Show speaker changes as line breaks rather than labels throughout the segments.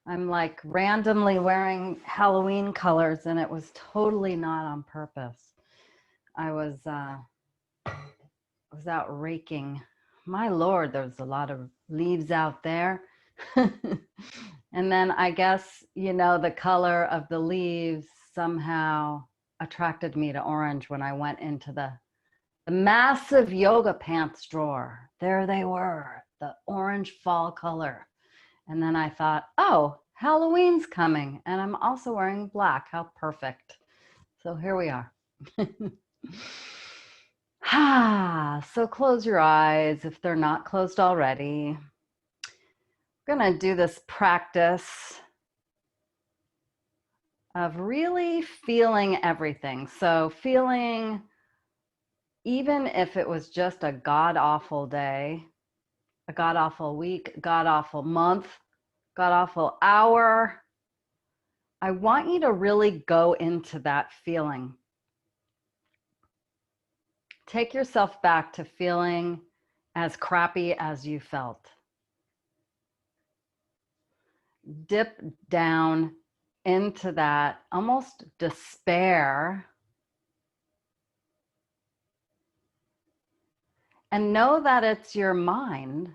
I'm like randomly wearing Halloween colors, and it was totally not on purpose. I was out raking. My Lord, there's a lot of leaves out there. And then I guess, the color of the leaves somehow attracted me to orange when I went into the massive yoga pants drawer. There they were, the orange fall color. And then I thought, oh, Halloween's coming, and I'm also wearing black. How perfect. So here we are. So close your eyes if they're not closed already. We're going to do this practice of really feeling everything. So feeling, even if it was just a god-awful day, a god-awful week, god-awful month, god-awful hour, I want you to really go into that feeling. Take yourself back to feeling as crappy as you felt. Dip down into that almost despair. And know that it's your mind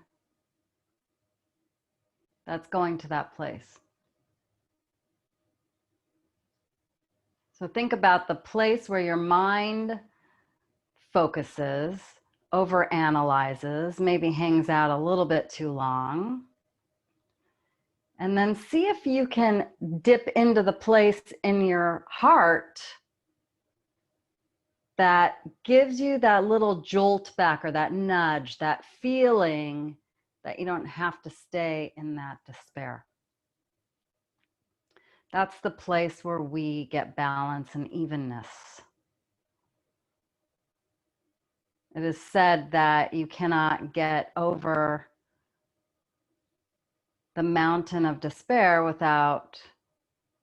that's going to that place. So think about the place where your mind focuses, overanalyzes, maybe hangs out a little bit too long. And then see if you can dip into the place in your heart that gives you that little jolt back, or that nudge, that feeling that you don't have to stay in that despair. That's the place where we get balance and evenness. It is said that you cannot get over the mountain of despair without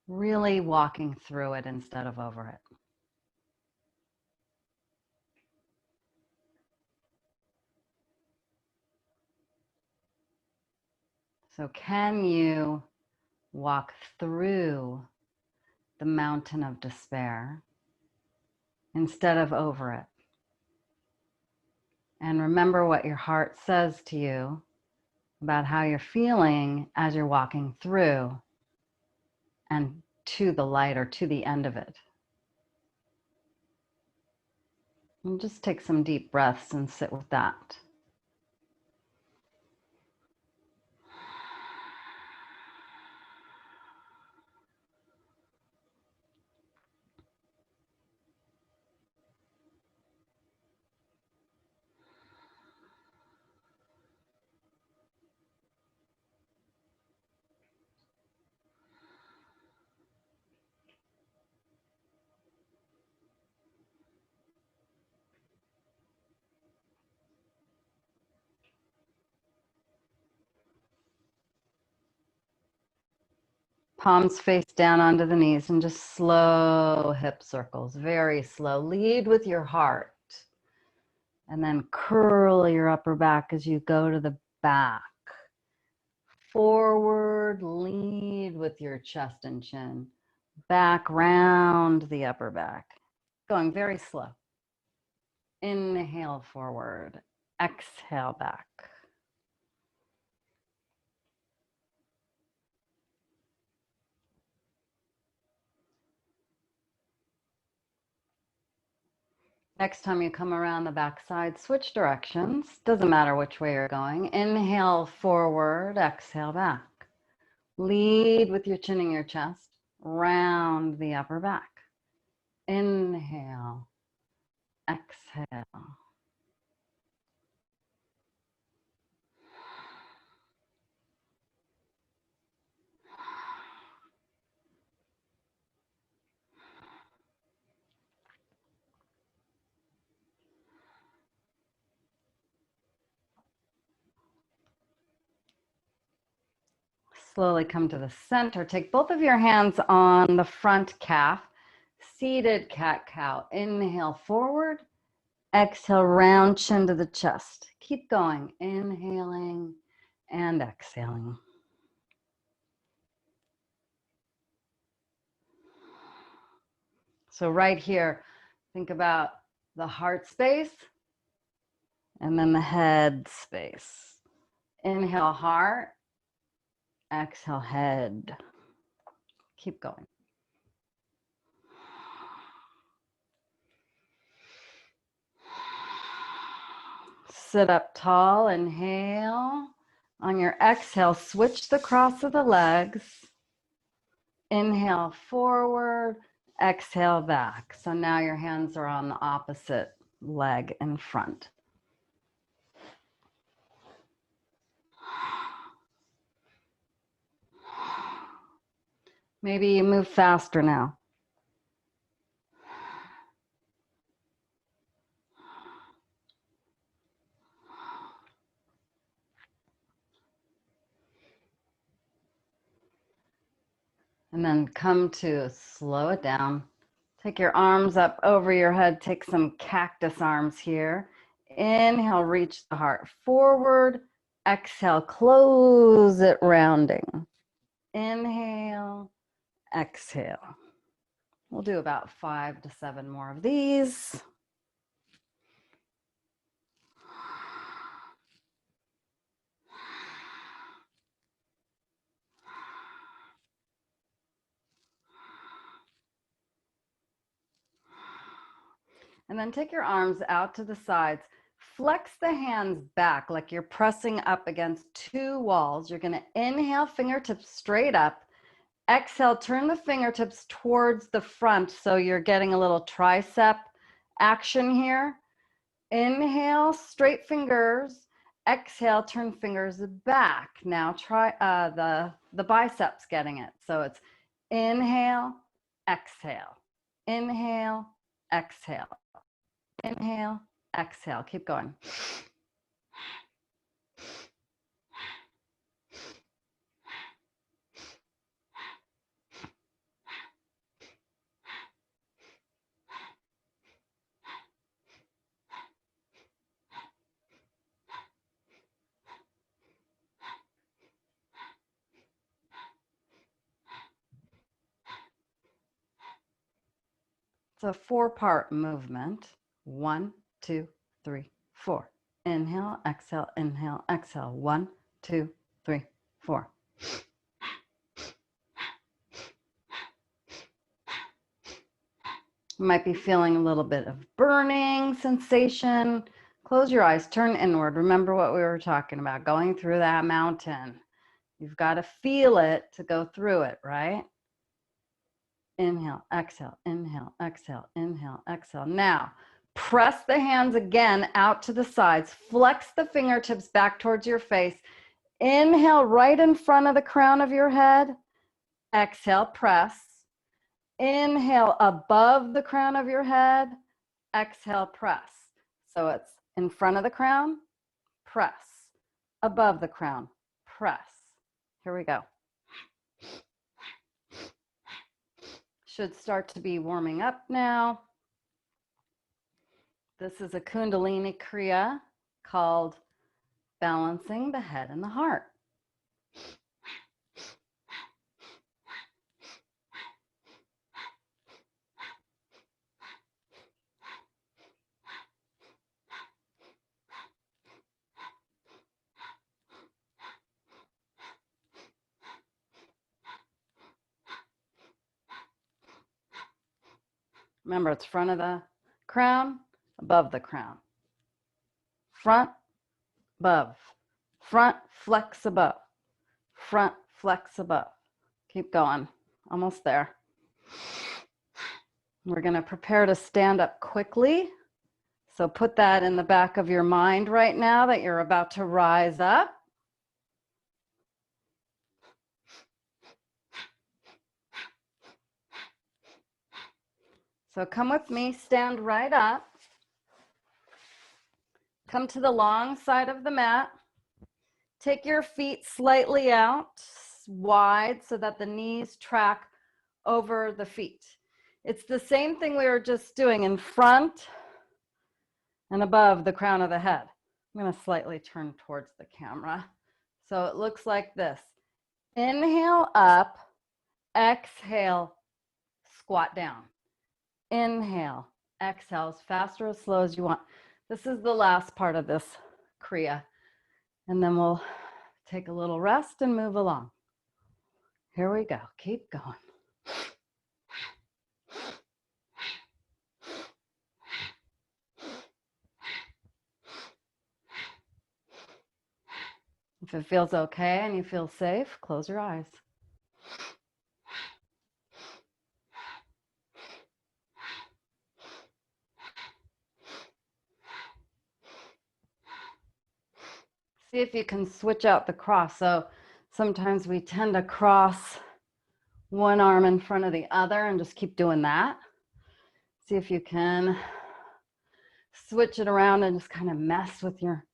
really walking through it instead of over it. So can you walk through the mountain of despair instead of over it? And remember what your heart says to you about how you're feeling as you're walking through and to the light, or to the end of it. And just take some deep breaths and sit with that. Palms face down onto the knees, and just slow hip circles, very slow. Lead with your heart, and then curl your upper back as you go to the back. Forward, lead with your chest and chin. Back, round the upper back. Going very slow. Inhale forward, exhale back. Next time you come around the back side, switch directions. Doesn't matter which way you're going. Inhale forward, exhale back. Lead with your chin in your chest, round the upper back. Inhale, exhale. Slowly come to the center. Take both of your hands on the front calf. Seated cat-cow. Inhale forward. Exhale, round chin to the chest. Keep going. Inhaling and exhaling. So right here, think about the heart space and then the head space. Inhale, heart. Exhale, head. Keep going. Sit up tall, inhale. On your exhale, switch the cross of the legs. Inhale forward, exhale back. So now your hands are on the opposite leg in front. Maybe you move faster now. And then come to slow it down. Take your arms up over your head. Take some cactus arms here. Inhale, reach the heart forward. Exhale, close it, rounding. Inhale, exhale. We'll do about 5 to 7 more of these. And then take your arms out to the sides. Flex the hands back like you're pressing up against 2 walls. You're going to inhale, fingertips straight up. Exhale, turn the fingertips towards the front so you're getting a little tricep action here. Inhale, straight fingers. Exhale, turn fingers back. Now try the biceps getting it. So it's inhale, exhale, inhale, exhale. Inhale, exhale. Keep going. It's a 4-part movement. 1, 2, 3, 4. Inhale, exhale, inhale, exhale. 1, 2, 3, 4. You might be feeling a little bit of burning sensation. Close your eyes, turn inward. Remember what we were talking about, going through that mountain. You've got to feel it to go through it, right? Inhale, exhale, inhale, exhale, inhale, exhale. Now, press the hands again out to the sides. Flex the fingertips back towards your face. Inhale right in front of the crown of your head. Exhale, press. Inhale above the crown of your head. Exhale, press. So it's in front of the crown, press. Above the crown, press. Here we go. Should start to be warming up now. This is a Kundalini Kriya called Balancing the Head and the Heart. Remember, it's front of the crown, above the crown. Front, above. Front, flex above. Front, flex above. Keep going. Almost there. We're going to prepare to stand up quickly. So put that in the back of your mind right now that you're about to rise up. So come with me, stand right up. Come to the long side of the mat. Take your feet slightly out, wide, so that the knees track over the feet. It's the same thing we were just doing in front and above the crown of the head. I'm going to slightly turn towards the camera. So it looks like this. Inhale up, exhale, squat down. Inhale, exhale as fast or as slow as you want. This is the last part of this Kriya. And then we'll take a little rest and move along. Here we go. Keep going. If it feels okay and you feel safe, close your eyes. See if you can switch out the cross. So sometimes we tend to cross one arm in front of the other and just keep doing that. See if you can switch it around and just kind of mess with your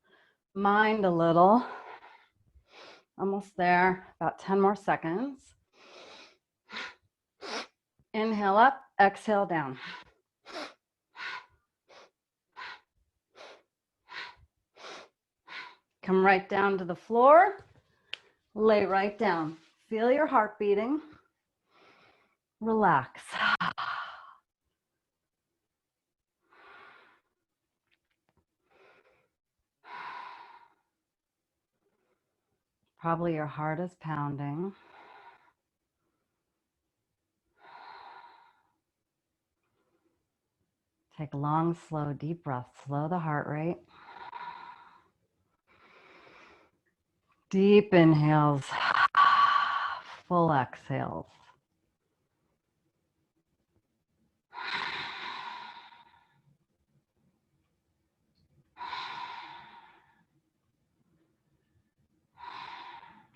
mind a little. Almost there, about 10 more seconds. Inhale up, exhale down. Come right down to the floor, lay right down. Feel your heart beating. Relax. Probably your heart is pounding. Take long, slow, deep breaths. Slow the heart rate. Deep inhales. Full exhales.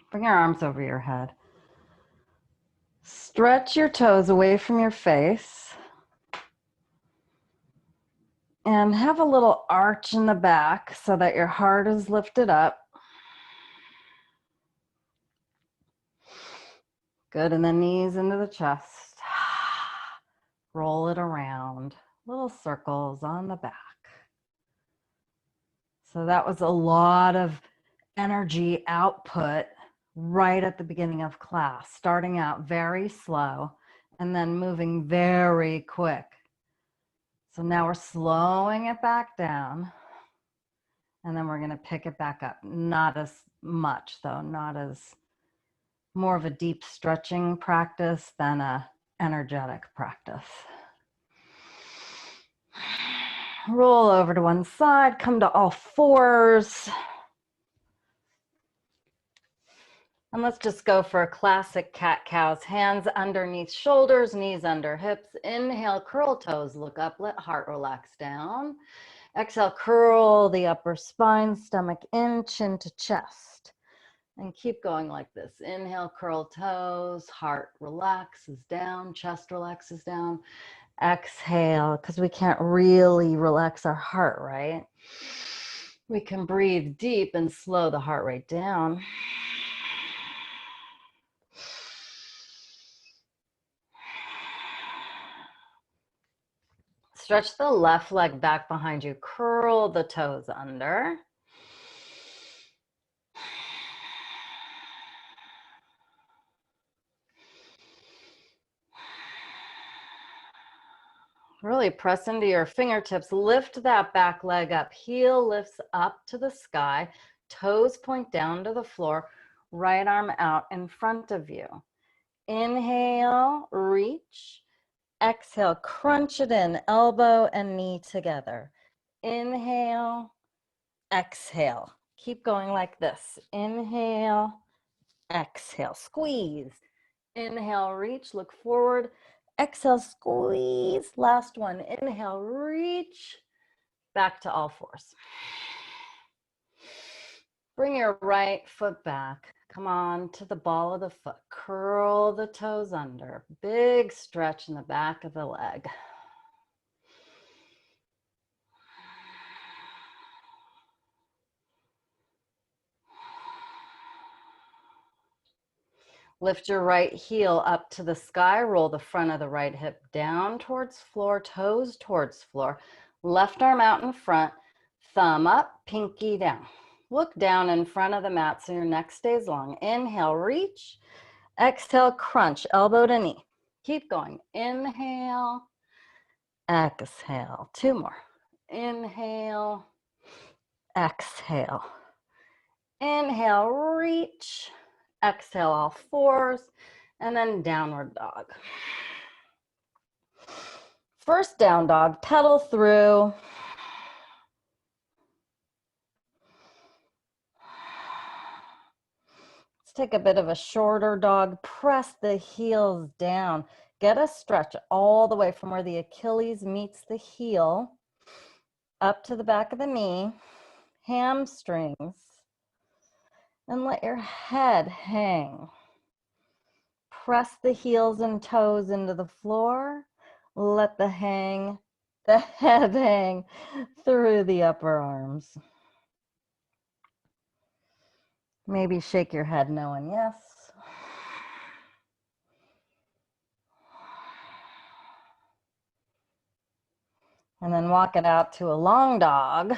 Bring your arms over your head. Stretch your toes away from your face. And have a little arch in the back so that your heart is lifted up. Good, and then knees into the chest. Roll it around. Little circles on the back. So that was a lot of energy output right at the beginning of class, starting out very slow and then moving very quick. So now we're slowing it back down and then we're going to pick it back up. Not as much though, not as more of a deep stretching practice than a energetic practice. Roll over to one side, come to all fours. And let's just go for a classic cat-cows. Hands underneath shoulders, knees under hips. Inhale, curl toes, look up, let heart relax down. Exhale, curl the upper spine, stomach in, chin to chest. And keep going like this. Inhale, curl toes, heart relaxes down, chest relaxes down. Exhale, because we can't really relax our heart, right? We can breathe deep and slow the heart rate down. Stretch the left leg back behind you. Curl the toes under. Really press into your fingertips. Lift that back leg up. Heel lifts up to the sky. Toes point down to the floor. Right arm out in front of you. Inhale, reach. Exhale, crunch it in, elbow and knee together. Inhale, exhale. Keep going like this. Inhale, exhale, squeeze. Inhale, reach, look forward. Exhale, squeeze. Last one. Inhale, reach. Back to all fours. Bring your right foot back. Come on to the ball of the foot. Curl the toes under. Big stretch in the back of the leg. Lift your right heel up to the sky. Roll the front of the right hip down towards floor, toes towards floor. Left arm out in front, thumb up, pinky down. Look down in front of the mat so your neck stays long. Inhale, reach. Exhale, crunch, elbow to knee. Keep going. Inhale, exhale. 2 more. Inhale, exhale. Inhale, reach. Exhale, all fours, and then downward dog. First down dog, pedal through. Let's take a bit of a shorter dog. Press the heels down. Get a stretch all the way from where the Achilles meets the heel up to the back of the knee, hamstrings, and let your head hang. Press the heels and toes into the floor. Let the head hang through the upper arms. Maybe shake your head no and yes. And then walk it out to a long dog.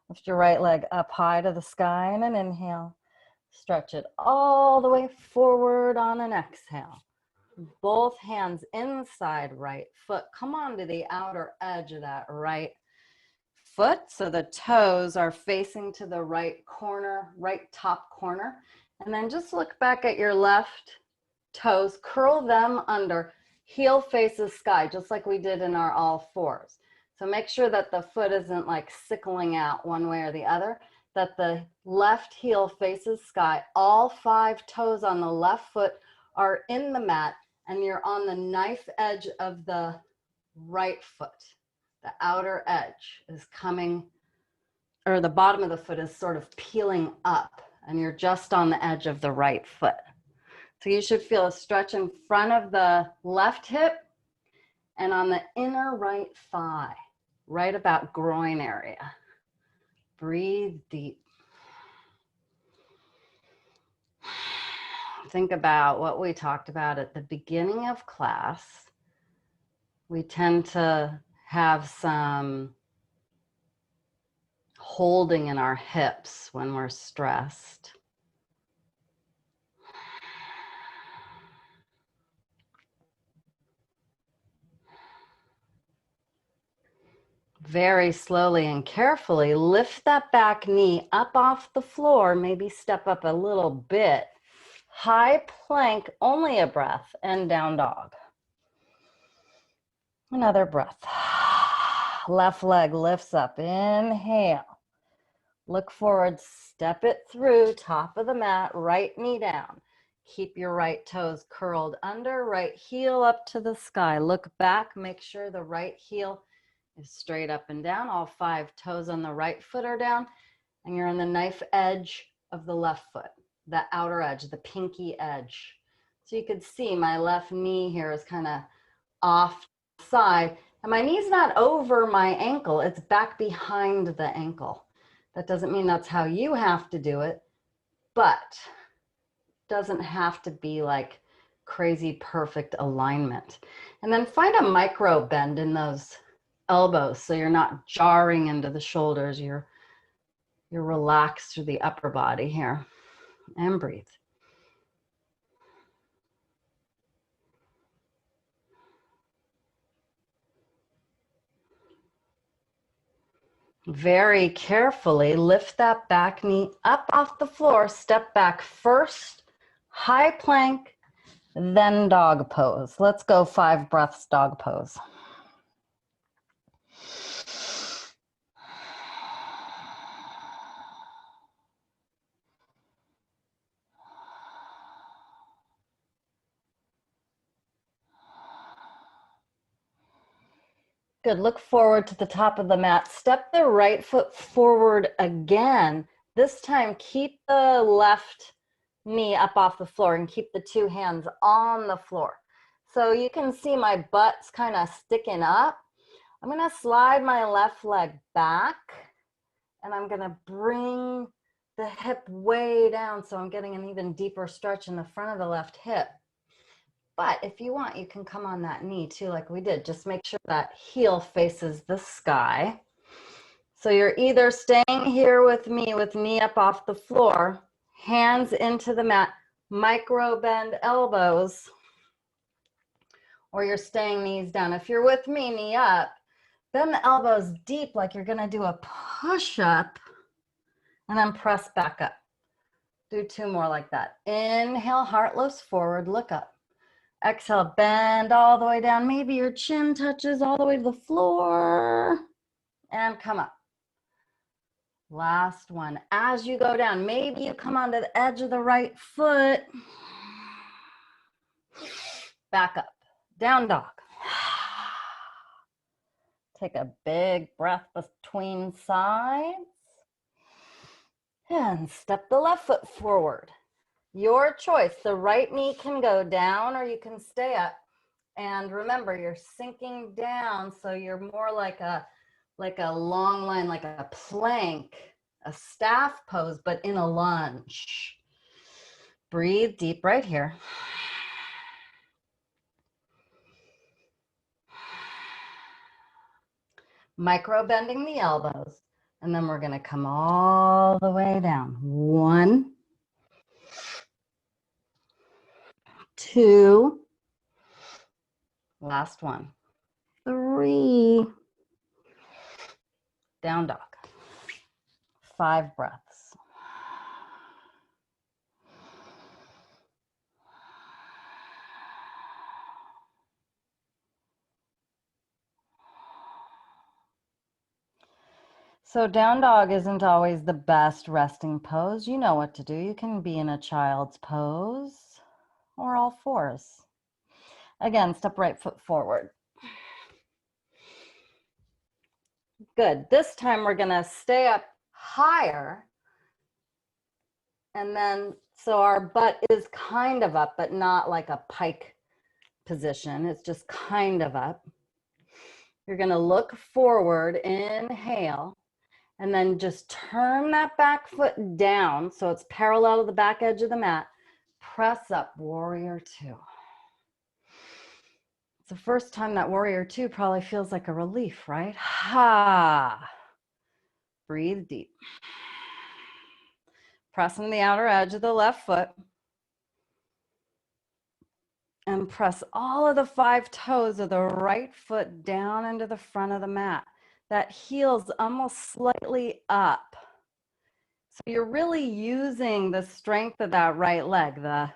Lift your right leg up high to the sky in an inhale. Stretch it all the way forward on an exhale. Both hands inside right foot. Come on to the outer edge of that right foot. So the toes are facing to the right corner, right top corner. And then just look back at your left toes. Curl them under. Heel faces sky, just like we did in our all fours. So make sure that the foot isn't like sickling out one way or the other, that the left heel faces sky. All 5 toes on the left foot are in the mat, and you're on the knife edge of the right foot. The outer edge is coming, or the bottom of the foot is sort of peeling up, and you're just on the edge of the right foot. So you should feel a stretch in front of the left hip and on the inner right thigh, right about groin area. Breathe deep. Think about what we talked about at the beginning of class. We tend to have some holding in our hips when we're stressed. Very slowly and carefully lift that back knee up off the floor, maybe step up a little bit. High plank, only a breath, and down dog. Another breath. Left leg lifts up, inhale. Look forward, step it through, top of the mat, right knee down. Keep your right toes curled under, right heel up to the sky. Look back, make sure the right heel is straight up and down. All 5 toes on the right foot are down, and you're on the knife edge of the left foot, the outer edge, the pinky edge. So you could see my left knee here is kind of off the side, and my knee's not over my ankle, it's back behind the ankle. That doesn't mean that's how you have to do it, but doesn't have to be like crazy perfect alignment. And then find a micro bend in those elbows so you're not jarring into the shoulders. You're relaxed through the upper body here. And breathe. Very carefully lift that back knee up off the floor. Step back first, high plank, then dog pose. Let's go 5 breaths, dog pose. Good, look forward to the top of the mat. Step the right foot forward again. This time, keep the left knee up off the floor and keep the 2 hands on the floor. So you can see my butt's kind of sticking up. I'm gonna slide my left leg back, and I'm gonna bring the hip way down so I'm getting an even deeper stretch in the front of the left hip. But if you want, you can come on that knee too, like we did. Just make sure that heel faces the sky. So you're either staying here with me with knee up off the floor, hands into the mat, micro bend elbows, or you're staying knees down. If you're with me, knee up, bend the elbows deep like you're gonna do a push-up, and then press back up. Do 2 more like that. Inhale, heart lifts forward, look up. Exhale, bend all the way down. Maybe your chin touches all the way to the floor, and come up. Last one. As you go down, maybe you come onto the edge of the right foot. Back up. Down dog. Take a big breath between sides. And step the left foot forward. Your choice. The right knee can go down or you can stay up. And remember, you're sinking down, so you're more like a long line, like a plank, a staff pose, but in a lunge. Breathe deep right here. Micro bending the elbows, and then we're going to come all the way down. 1, 2, last one, 3, down dog, 5 breaths. So down dog isn't always the best resting pose. You know what to do. You can be in a child's pose or all fours. Again, step right foot forward. Good. This time we're going to stay up higher. And then, so our butt is kind of up, but not like a pike position. It's just kind of up. You're going to look forward, inhale. And then just turn that back foot down so it's parallel to the back edge of the mat. Press up, warrior 2. It's the first time that warrior 2 probably feels like a relief, right? Ha! Breathe deep. Press on the outer edge of the left foot. And press all of the 5 toes of the right foot down into the front of the mat. That heel's almost slightly up. So you're really using the strength of that right leg, the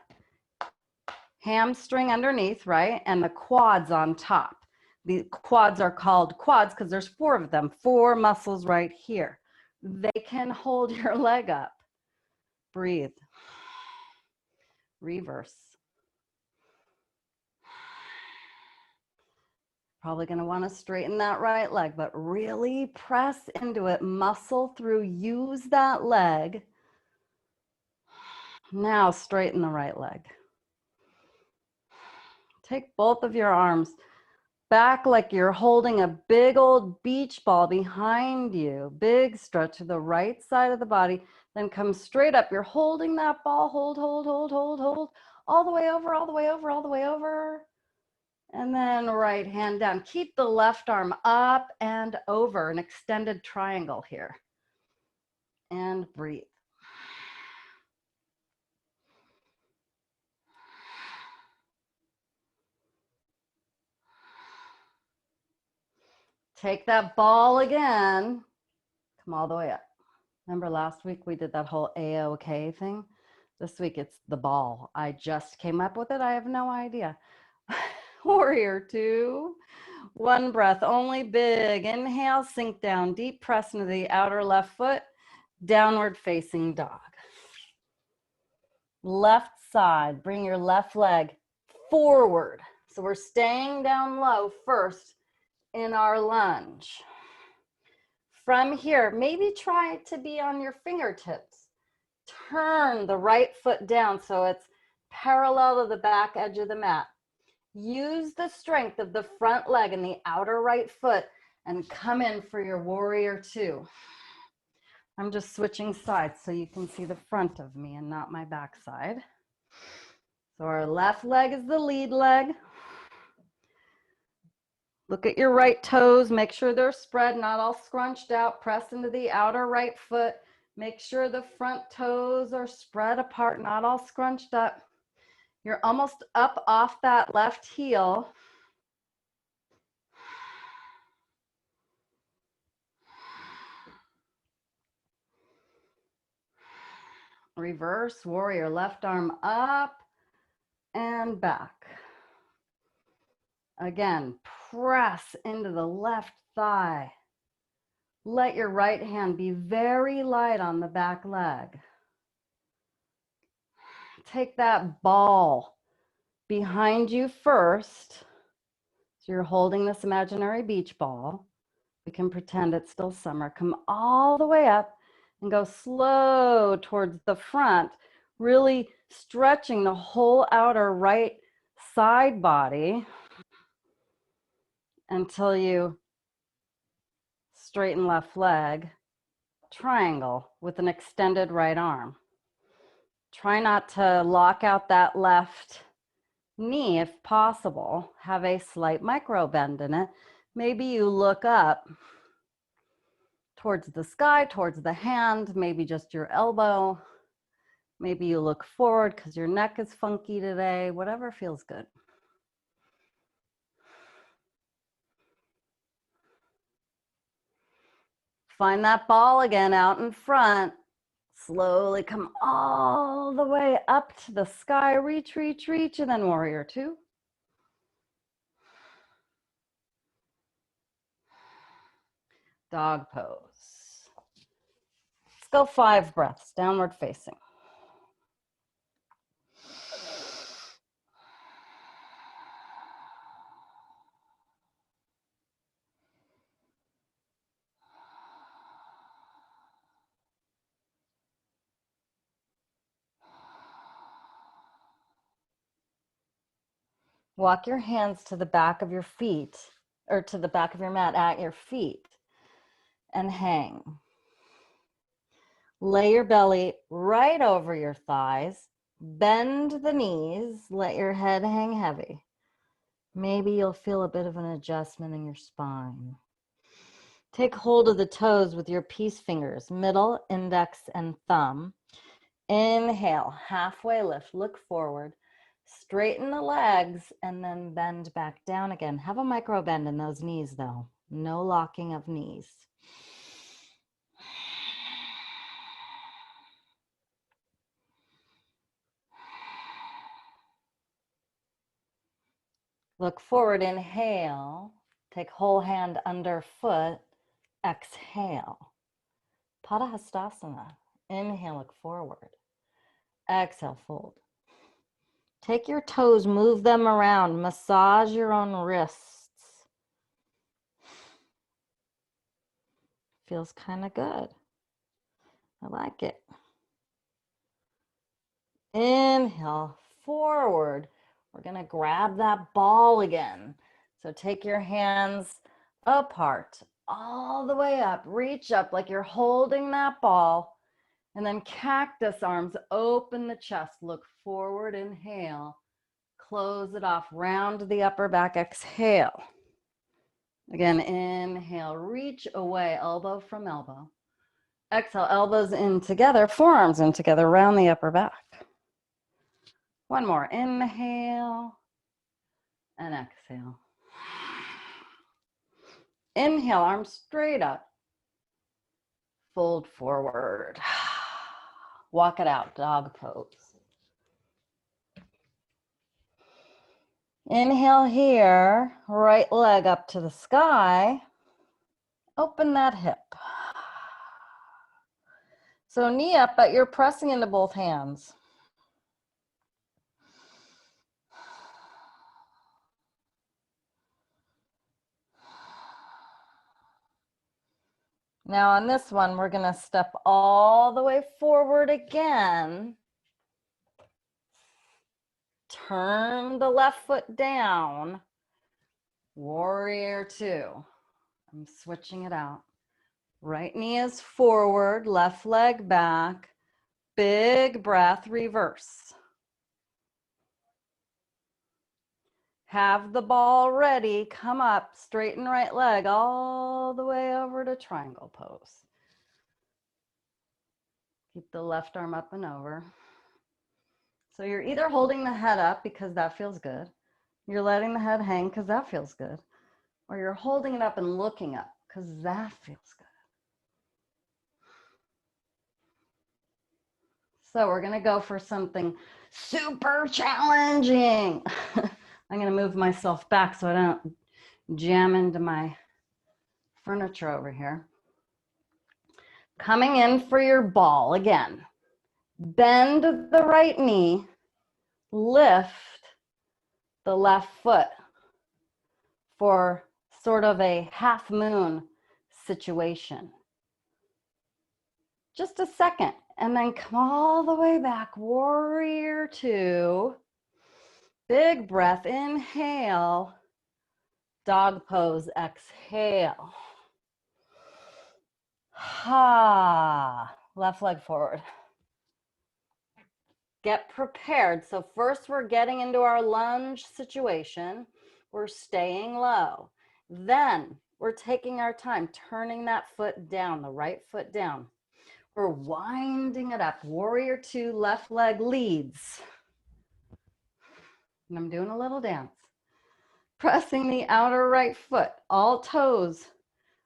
hamstring underneath, right? And the quads on top. The quads are called quads because there's 4 of them, 4 muscles right here. They can hold your leg up. Breathe. Reverse. Probably going to want to straighten that right leg, but really press into it, muscle through, use that leg. Now straighten the right leg. Take both of your arms back like you're holding a big old beach ball behind you. Big stretch to the right side of the body. Then come straight up. You're holding that ball. Hold, hold, hold, hold, hold. All the way over, all the way over, all the way over. And then right hand down. Keep the left arm up and over, an extended triangle here. And breathe. Take that ball again. Come all the way up. Remember last week we did that whole A-OK thing? This week it's the ball. I just came up with it. I have no idea. Warrior 2. 1 breath, only big. Inhale, sink down, deep press into the outer left foot. Downward facing dog. Left side, bring your left leg forward. So we're staying down low first in our lunge. From here, maybe try to be on your fingertips. Turn the right foot down so it's parallel to the back edge of the mat. Use the strength of the front leg and the outer right foot and come in for your warrior 2. I'm just switching sides so you can see the front of me and not my back side. So our left leg is the lead leg. Look at your right toes. Make sure they're spread, not all scrunched out. Press into the outer right foot. Make sure the front toes are spread apart, not all scrunched up. You're almost up off that left heel. Reverse warrior, left arm up and back. Again, press into the left thigh. Let your right hand be very light on the back leg. Take that ball behind you first. So you're holding this imaginary beach ball. We can pretend it's still summer. Come all the way up and go slow towards the front, really stretching the whole outer right side body until you straighten left leg, triangle with an extended right arm. Try not to lock out that left knee if possible. Have a slight micro bend in it. Maybe you look up towards the sky, towards the hand, maybe just your elbow. Maybe you look forward because your neck is funky today, whatever feels good. Find that ball again out in front. Slowly come all the way up to the sky. Reach, reach, reach, and then warrior two. Dog pose. Let's go 5 breaths, downward facing. Walk your hands to the back of your feet, or to the back of your mat at your feet, and hang. Lay your belly right over your thighs. Bend the knees. Let your head hang heavy. Maybe you'll feel a bit of an adjustment in your spine. Take hold of the toes with your peace fingers, middle, index, and thumb. Inhale, halfway lift, look forward. Straighten the legs and then bend back down again. Have a micro bend in those knees though. No locking of knees. Look forward, inhale. Take whole hand under foot. Exhale. Padahastasana. Inhale, look forward. Exhale, fold. Take your toes, move them around. Massage your own wrists. Feels kind of good. I like it. Inhale, forward. We're going to grab that ball again. So take your hands apart, all the way up. Reach up like you're holding that ball. And then cactus arms, open the chest, look forward, inhale. Close it off, round the upper back, exhale. Again, inhale, reach away, elbow from elbow. Exhale, elbows in together, forearms in together, round the upper back. One more, inhale and exhale. Inhale, arms straight up. Fold forward. Walk it out, dog pose. Inhale here, right leg up to the sky. Open that hip. So knee up, but you're pressing into both hands. Now on this one, we're gonna step all the way forward again. Turn the left foot down. Warrior two. I'm switching it out. Right knee is forward, left leg back. Big breath, reverse. Have the ball ready, come up, straighten right leg all the way over to triangle pose. Keep the left arm up and over. So you're either holding the head up because that feels good, you're letting the head hang because that feels good, or you're holding it up and looking up because that feels good. So we're gonna go for something super challenging. I'm gonna move myself back so I don't jam into my furniture over here. Coming in for your ball again. Bend the right knee, lift the left foot for sort of a half moon situation. Just a second, and then come all the way back, warrior two. Big breath, inhale, dog pose, exhale. Ha, left leg forward. Get prepared. So first we're getting into our lunge situation. We're staying low. Then we're taking our time, turning that foot down, the right foot down. We're winding it up. Warrior two, left leg leads. And I'm doing a little dance. Pressing the outer right foot. All toes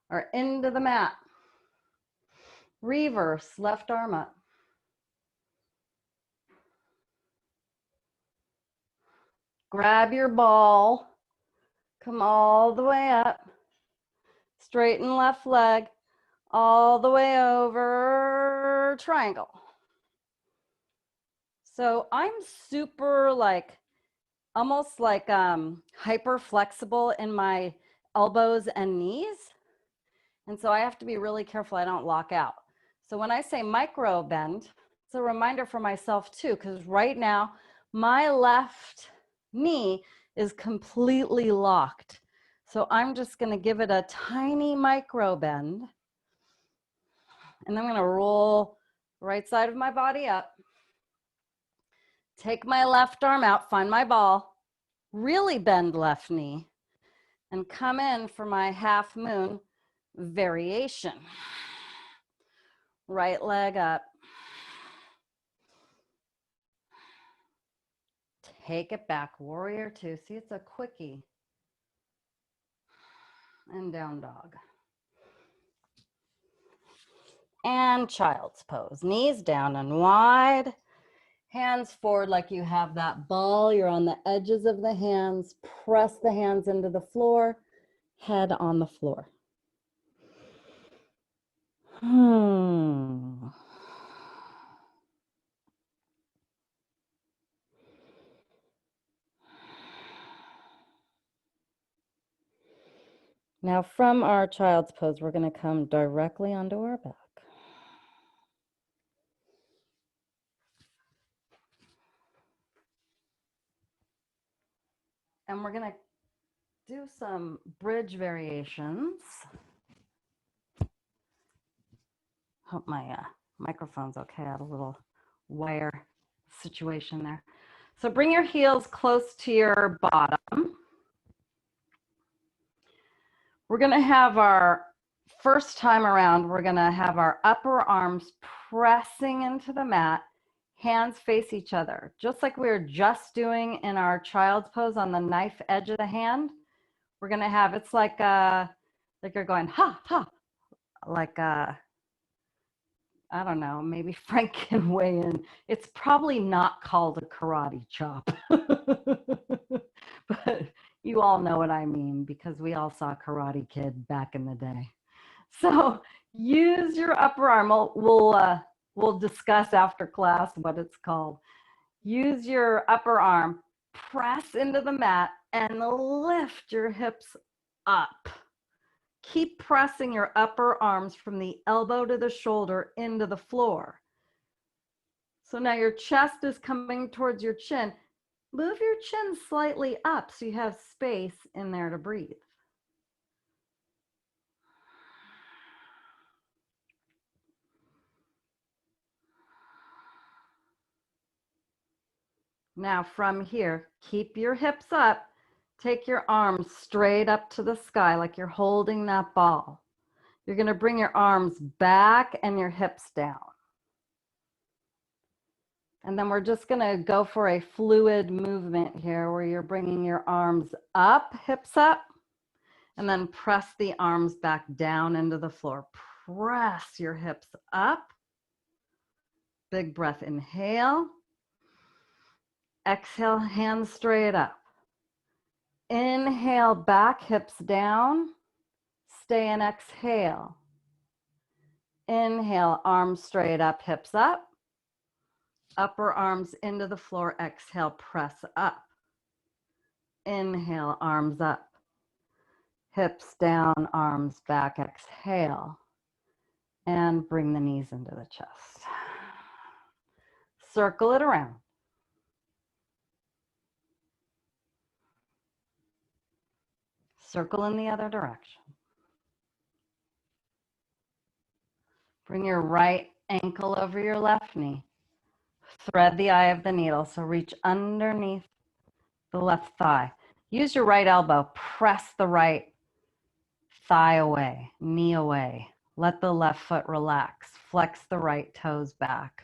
are into the mat. Reverse, left arm up. Grab your ball. Come all the way up. Straighten left leg. All the way over, triangle. So I'm super almost like hyper flexible in my elbows and knees. And so I have to be really careful I don't lock out. So when I say micro bend, it's a reminder for myself too, because right now my left knee is completely locked. So I'm just going to give it a tiny micro bend. And I'm going to roll right side of my body up. Take my left arm out, find my ball, really bend left knee, and come in for my half moon variation. Right leg up. Take it back, warrior two. See, it's a quickie. And down dog. And child's pose. Knees down and wide. Hands forward like you have that ball. You're on the edges of the hands. Press the hands into the floor. Head on the floor. Now from our child's pose, we're going to come directly onto our back. And we're going to do some bridge variations. Hope my microphone's okay. I had a little wire situation there. So bring your heels close to your bottom. We're going to have our first time around, we're going to have our upper arms pressing into the mat, hands face each other, just like we were just doing in our child's pose on the knife edge of the hand. We're going to have, it's like you're going, ha, ha, like I don't know, maybe Frank can weigh in. It's probably not called a karate chop, but you all know what I mean because we all saw Karate Kid back in the day. So use your upper arm. We'll discuss after class what it's called. Use your upper arm, press into the mat, and lift your hips up. Keep pressing your upper arms from the elbow to the shoulder into the floor. So now your chest is coming towards your chin. Move your chin slightly up so you have space in there to breathe. Now from here, keep your hips up. Take your arms straight up to the sky like you're holding that ball. You're going to bring your arms back and your hips down. And then we're just going to go for a fluid movement here where you're bringing your arms up, hips up, and then press the arms back down into the floor. Press your hips up Big breath, inhale. Exhale, hands straight up. Inhale, back, hips down. Stay and exhale. Inhale, arms straight up, hips up. Upper arms into the floor. Exhale, press up. Inhale, arms up. Hips down, arms back. Exhale. And bring the knees into the chest. Circle it around. Circle in the other direction. Bring your right ankle over your left knee. Thread the eye of the needle, so reach underneath the left thigh. Use your right elbow. Press the right thigh away, knee away. Let the left foot relax. Flex the right toes back.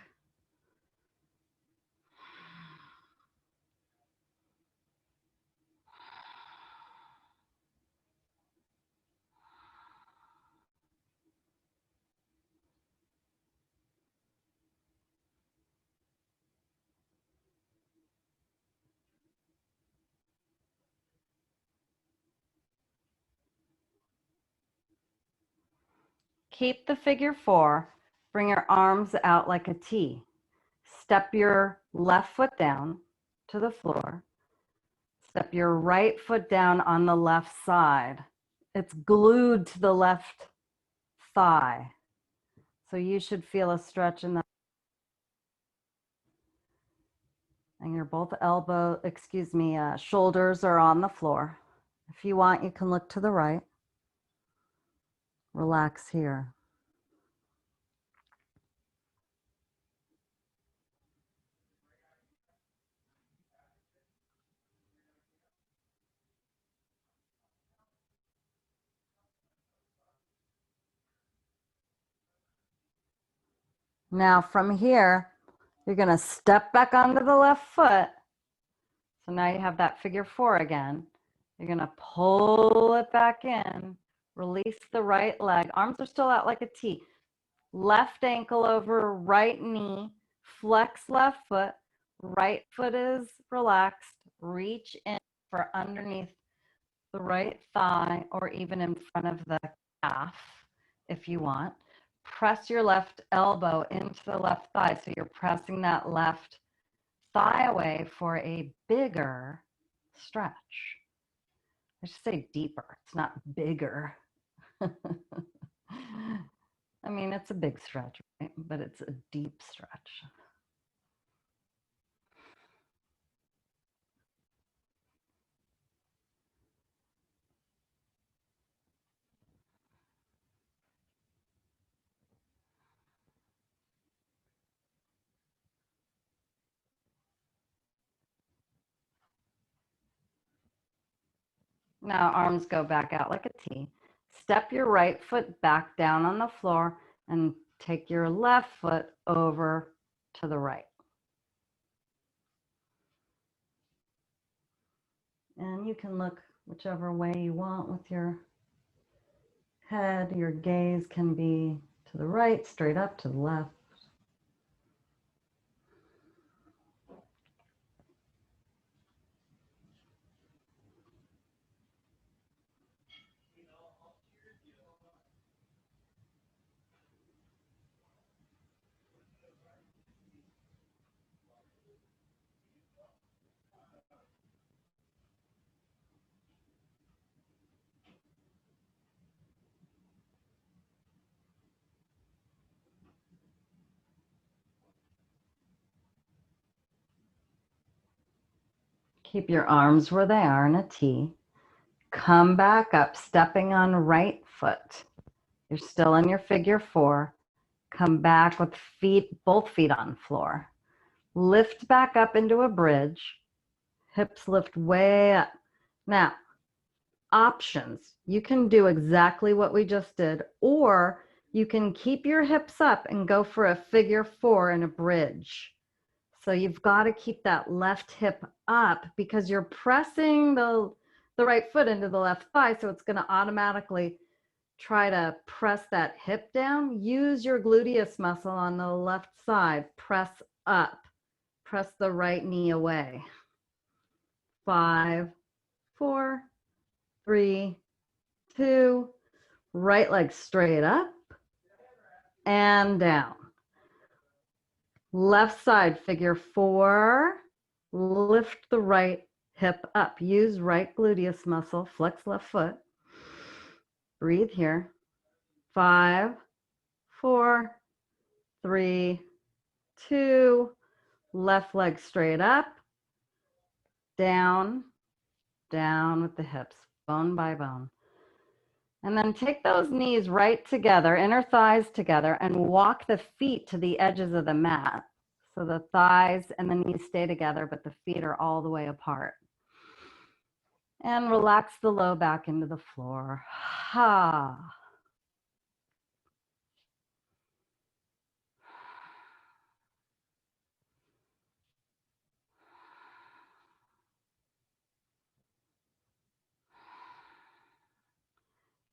Keep the figure four. Bring your arms out like a T. Step your left foot down to the floor. Step your right foot down on the left side. It's glued to the left thigh. So you should feel a stretch in the, and your both shoulders are on the floor. If you want, you can look to the right. Relax here. Now from here, you're gonna step back onto the left foot. So now you have that figure four again. You're gonna pull it back in, release the right leg. Arms are still out like a T. Left ankle over right knee, flex left foot, right foot is relaxed. Reach in for underneath the right thigh or even in front of the calf if you want. Press your left elbow into the left thigh. So you're pressing that left thigh away for a bigger stretch. I should say deeper. It's not bigger. I mean, it's a big stretch, right? But it's a deep stretch. Now arms go back out like a T. Step your right foot back down on the floor and take your left foot over to the right. And you can look whichever way you want with your head. Your gaze can be to the right, straight up, to the left. Keep your arms where they are in a T. Come back up, stepping on right foot. You're still in your figure four. Come back with both feet on floor. Lift back up into a bridge. Hips lift way up. Now, options. You can do exactly what we just did, or you can keep your hips up and go for a figure four in a bridge. So you've got to keep that left hip up because you're pressing the right foot into the left thigh, so it's going to automatically try to press that hip down. Use your gluteus muscle on the left side. Press up. Press the right knee away. 5, 4, 3, 2. Right leg straight up and down. Left side, figure 4. Lift the right hip up. Use right gluteus muscle. Flex left foot. Breathe here. 5, 4, 3, 2. Left leg straight up. Down, down with the hips, bone by bone. And then take those knees right together, inner thighs together, and walk the feet to the edges of the mat. So the thighs and the knees stay together, but the feet are all the way apart. And relax the low back into the floor. Ha.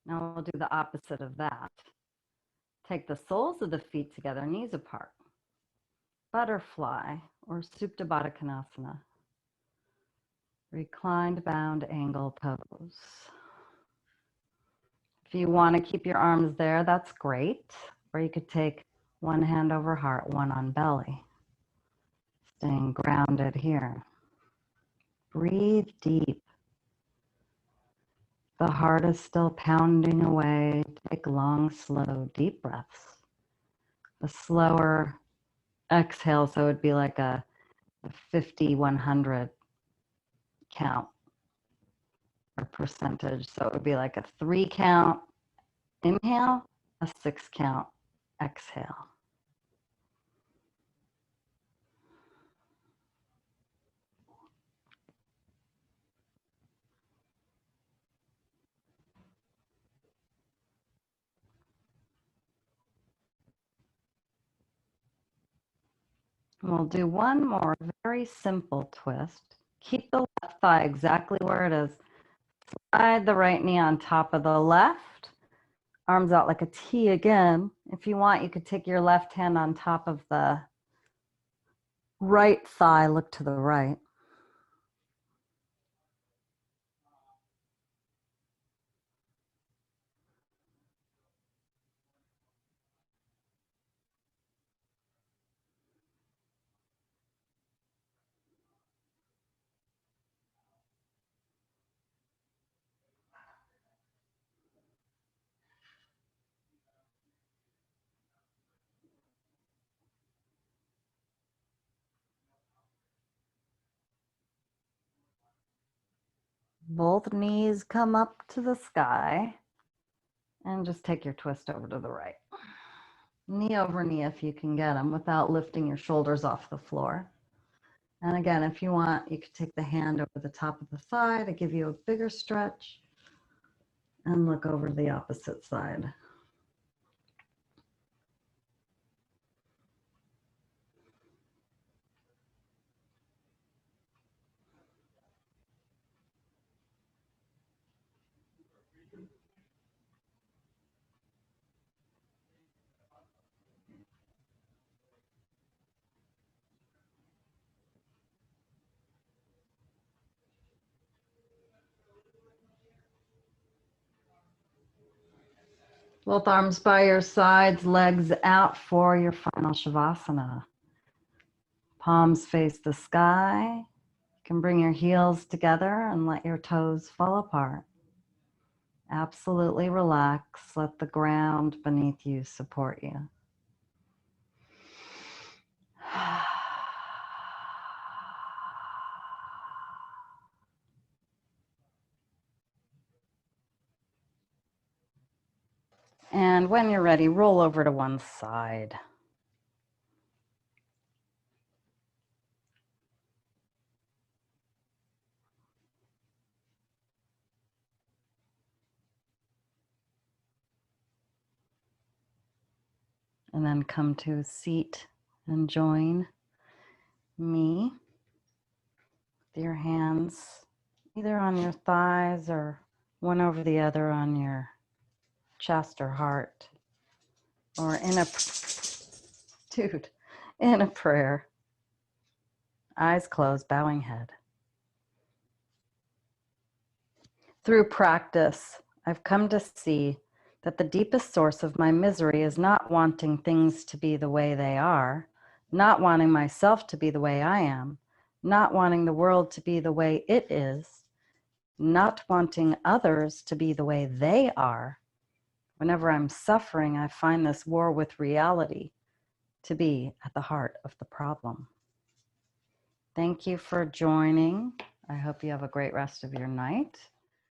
Now we'll do the opposite of that. Take the soles of the feet together, knees apart. Butterfly or Supta Baddha Konasana. Reclined bound angle pose. If you want to keep your arms there, that's great. Or you could take one hand over heart, one on belly. Staying grounded here. Breathe deep. The heart is still pounding away. Take long, slow, deep breaths. A slower exhale, so it would be like a 50, 100 count or percentage. So it would be like a 3 count inhale, a 6 count exhale. We'll do one more very simple twist. Keep the left thigh exactly where it is. Slide the right knee on top of the left. Arms out like a T again. If you want, you could take your left hand on top of the right thigh. Look to the right. Both knees come up to the sky. And just take your twist over to the right. Knee over knee if you can get them without lifting your shoulders off the floor. And again, if you want, you could take the hand over the top of the thigh to give you a bigger stretch and look over to the opposite side. Both arms by your sides, legs out for your final Shavasana. Palms face the sky. You can bring your heels together and let your toes fall apart. Absolutely relax. Let the ground beneath you support you. And when you're ready, roll over to one side. And then come to a seat and join me with your hands either on your thighs or one over the other on your chest or heart, or in a, dude, in a prayer. Eyes closed, bowing head. Through practice, I've come to see that the deepest source of my misery is not wanting things to be the way they are, not wanting myself to be the way I am, not wanting the world to be the way it is, not wanting others to be the way they are. Whenever I'm suffering, I find this war with reality to be at the heart of the problem. Thank you for joining. I hope you have a great rest of your night.